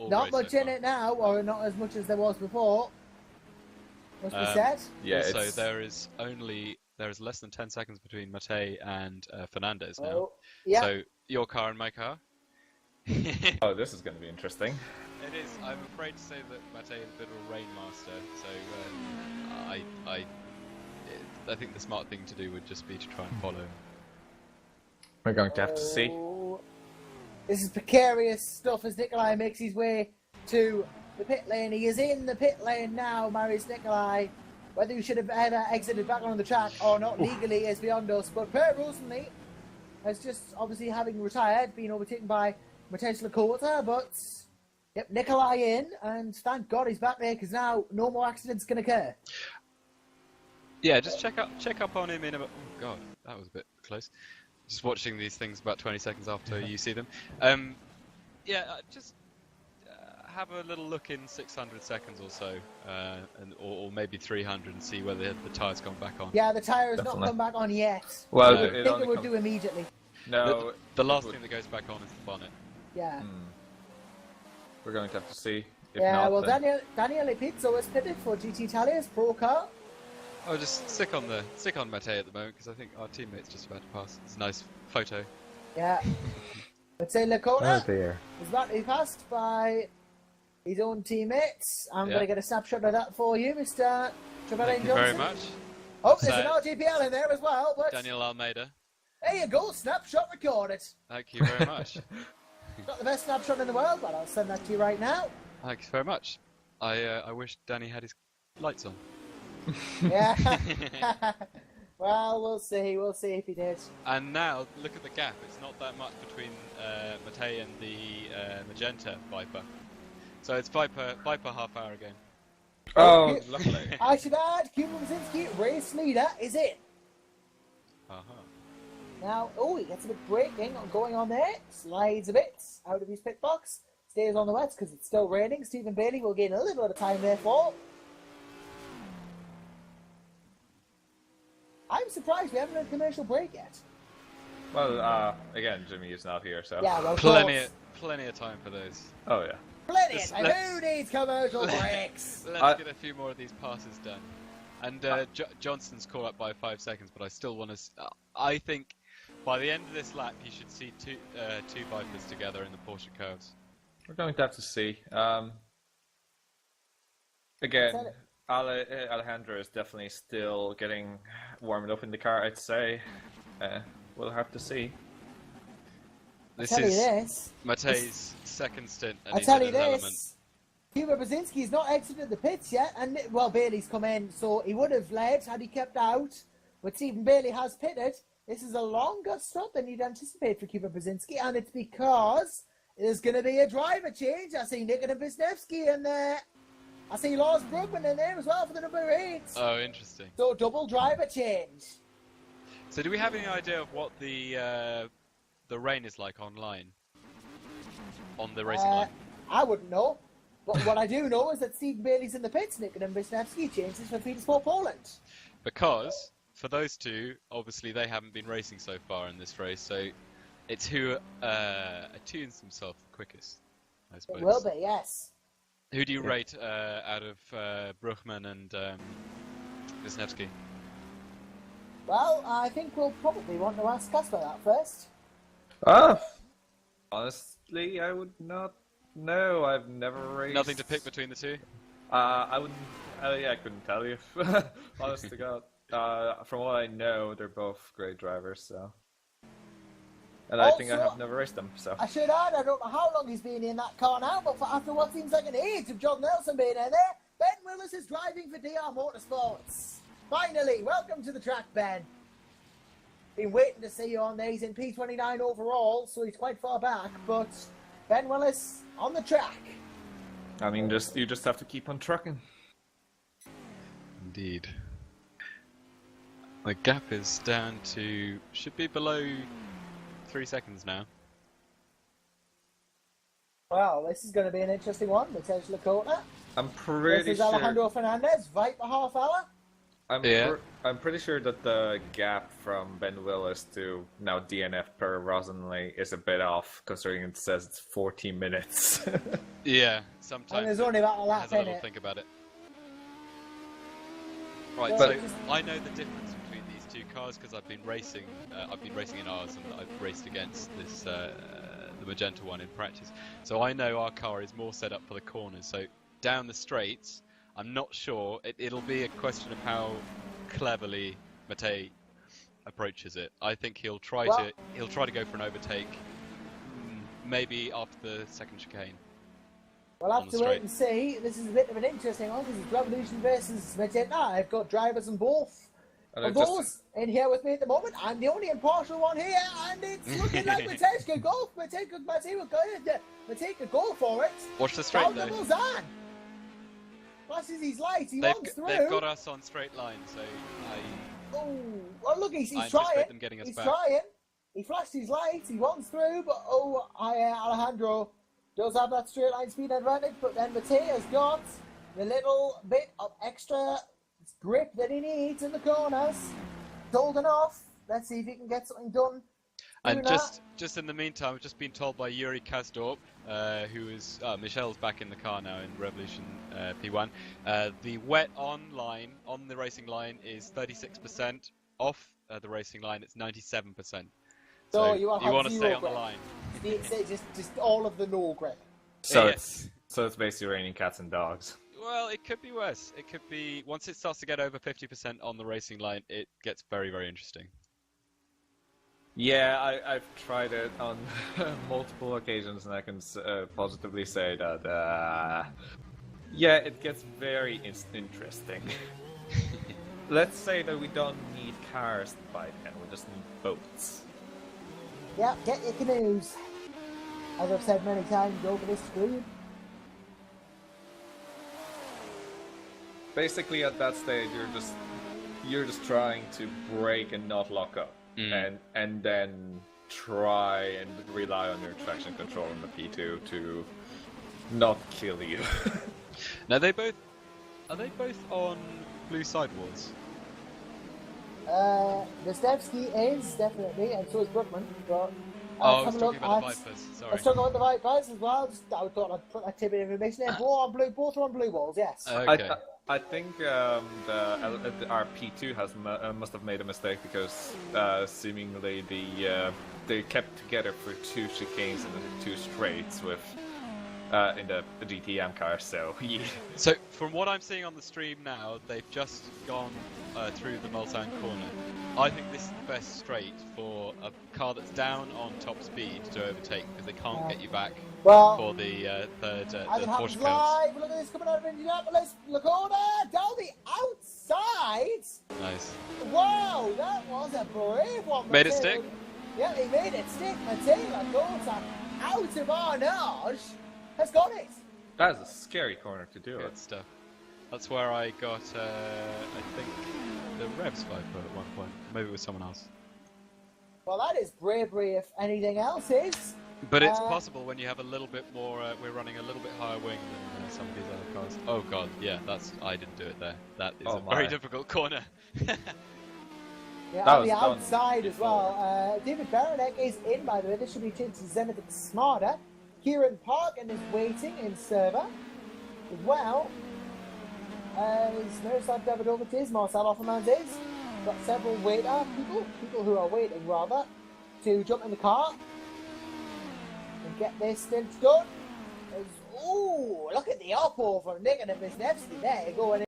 Not much in it now, or not as much as there was before. Must be said. Yeah. Also, there is less than 10 seconds between Matej and Fernandez now. Oh, yeah. So your car and my car. Oh, this is going to be interesting. It is. I'm afraid to say that Matej is a bit of a rain master. So I think the smart thing to do would just be to try and follow. We're going to have to see. This is precarious stuff as Nikolai makes his way to the pit lane. He is in the pit lane now, Marius Nikolai. Whether you should have ever exited back on the track or not legally is beyond us. But Per Rosenly has just, obviously having retired, been overtaken by Matej Lakota. But, yep, Nikolai in, and thank God he's back there, because now no more accidents can occur. Yeah, just check up on him in about... Oh god, that was a bit close. Just watching these things about 20 seconds after you see them. Just have a little look in 600 seconds or so, or maybe 300, and see whether the tyre's gone back on. Yeah, the tyre has not come back on yet. Well, I think it would do immediately. No. The last thing that goes back on is the bonnet. Yeah. We're going to have to see. If Yeah, not, well, then... Daniele Pizzo is pitted for GT Italia's Pro Car. I'll just stick on Matej at the moment, because I think our teammate's just about to pass. It's a nice photo. Yeah. Let's say Lakota Oh dear. is about to be passed by his own teammates. I'm going to get a snapshot of that for you, Mr. Trevelyan Johnson. Thank you very much. Oh, there's an RGPL in there as well. But Daniel Almeida. there you go, snapshot recorded. Thank you very much. Not the best snapshot in the world, but I'll send that to you right now. Thanks very much. I wish Danny had his lights on. Yeah. Well, we'll see. We'll see if he did. And now, look at the gap. It's not that much between Matej and the Magenta Viper. So it's Viper half hour again. Oh, lovely. I should add, Cuba Brzezinski, race leader, is in. Now, he gets a bit braking going on there. Slides a bit out of his pit box. Stays on the wets because it's still raining. Stephen Bailey will gain a little bit of time therefore. I'm surprised we haven't had a commercial break yet. Well, again, Jimmy is not here, so... Yeah, well, plenty of time for those. Oh, yeah. Plenty of time. Who needs commercial breaks? Let's get a few more of these passes done. And Johnson's caught up by 5 seconds, but I still want to... I think by the end of this lap, you should see two Vipers together in the Porsche curves. We're going to have to see. Again... Alejandro is definitely still getting warmed up in the car, I'd say. We'll have to see. This is Matej's second stint, and I'll he's tell in you his element. this. Cuba Brzezinski's not exited the pits yet, and, well, Bailey's come in, so he would have led had he kept out. But Stephen Bailey has pitted. This is a longer stop than you'd anticipate for Cuba Brzezinski, and it's because there's going to be a driver change. I see Nikita Wisniewski in there. I see Lars Brugman in there as well for the number 8. Oh, interesting. So double driver change. So do we have any idea of what the rain is like online? On the racing line? I wouldn't know. But what I do know is that Stephen Bailey's in the pits. Nikita Wisniewski changes for Feedersport Poland. Because for those two, obviously they haven't been racing so far in this race, so it's who attunes himself the quickest, I suppose. It will be, yes. Who do you rate out of Brugman and Wisniewski? Well, I think we'll probably want to ask Casper that first. Honestly, I would not know. I've never raced... Nothing to pick between the two? I wouldn't... I couldn't tell you. Honest to God. From what I know, they're both great drivers, so... And I think I have never raced them, so... I should add, I don't know how long he's been in that car now, but after what seems like an age of John Nelson being in there, Ben Willis is driving for DR Motorsports. Finally, welcome to the track, Ben. Been waiting to see you on there. He's in P29 overall, so he's quite far back, but Ben Willis on the track. I mean, you just have to keep on trucking. Indeed. The gap is down to... should be below 3 seconds now. Well, this is going to be an interesting one. Matej Lakota. I'm pretty this is sure... Alejandro Fernandez, Viper half hour. I'm pretty sure that the gap from Ben Willis to now DNF per Rosenley is a bit off, considering it says it's 40 minutes. Yeah, And sometimes there's only about a lap has a in little it. think about it. Right, Well, so just- I know the difference between these two cars because I've been racing. I've been racing in ours, and I've raced against this the magenta one in practice. So I know our car is more set up for the corners. So down the straights, I'm not sure. It'll be a question of how cleverly Matej approaches it. I think he'll try to go for an overtake, maybe after the second chicane. We'll have on to the wait and see. This is a bit of an interesting one because it's Revolution versus Magenta. I've got drivers on both And of it just- those in here with me at the moment. I'm the only impartial one here, and it's looking like Matej could go. Matej could go for it. Watch the straight Down though. doubles on. Flashes his lights. He wants through. They've got us on straight line, so Oh, well, look, he's I trying. anticipate them getting us He's back. trying. He flashed his lights. He wants through, but Alejandro does have that straight line speed advantage. But then Matej has got the little bit of extra grip that he needs in the corners. It's holding off. Let's see if he can get something done. And Doing just in the meantime, I've just been told by Yuri Kazdorp, who is Michelle's back in the car now in Revolution P1. The wet on line on the racing line is 36%. Off the racing line, it's 97%. So you want have to zero stay on the grip. line. just all of the no grip. So Yeah. it's basically raining cats and dogs. Well, it could be worse. It could be once it starts to get over 50% on the racing line, it gets very, very interesting. Yeah, I've tried it on multiple occasions, and I can positively say that yeah, it gets very interesting. Let's say that we don't need cars by then; we just need boats. Yeah, get your canoes. As I've said many times over this screen. Basically, at that stage, you're just trying to brake and not lock up, and then try and rely on your traction control in the P2 to not kill you. Now are they both on blue sidewalls? The SR.C is definitely, and so is Brookman. But I was have a talking look about the at- Vipers. I Sorry. was talking about the Vipers as well. I thought I'd put that tidbit of information in. Both are on blue walls, yes. Okay. I think our P2 must have made a mistake because seemingly they kept together for two chicanes and then two straights with in the GTM car. So yeah. So, from what I'm seeing on the stream now, they've just gone through the Mulsanne corner. I think this is the best straight for a car that's down on top speed to overtake because they can't get you back Well, for the third as the it happens Porsche curves. live, look at this coming out of Indianapolis. Lacona down the outside. Nice. Wow, that was a brave one. Made it Mateo. stick? Yeah, he made it stick. Mateo Lacona out of Arnage has got it. That's a scary corner to do it. Good stuff. That's where I got, I think, the Revs Viper at one point. Maybe it was someone else. Well, that is bravery if anything else is. But it's possible when you have a little bit more. We're running a little bit higher wing than some of these other cars. Oh god, yeah, I didn't do it there. That is a very difficult corner. Yeah, That on was the done outside as well. David Baranek is in, by the way. This should be changed to Zenith Smarter. Kieran Parkin is waiting in server as well. Is Miroslav Davidovic, Marcel Offermans is. Got several people who are waiting rather, to jump in the car and get this stint done. Ooh, look at the up over Nick and Wisniewski there going in.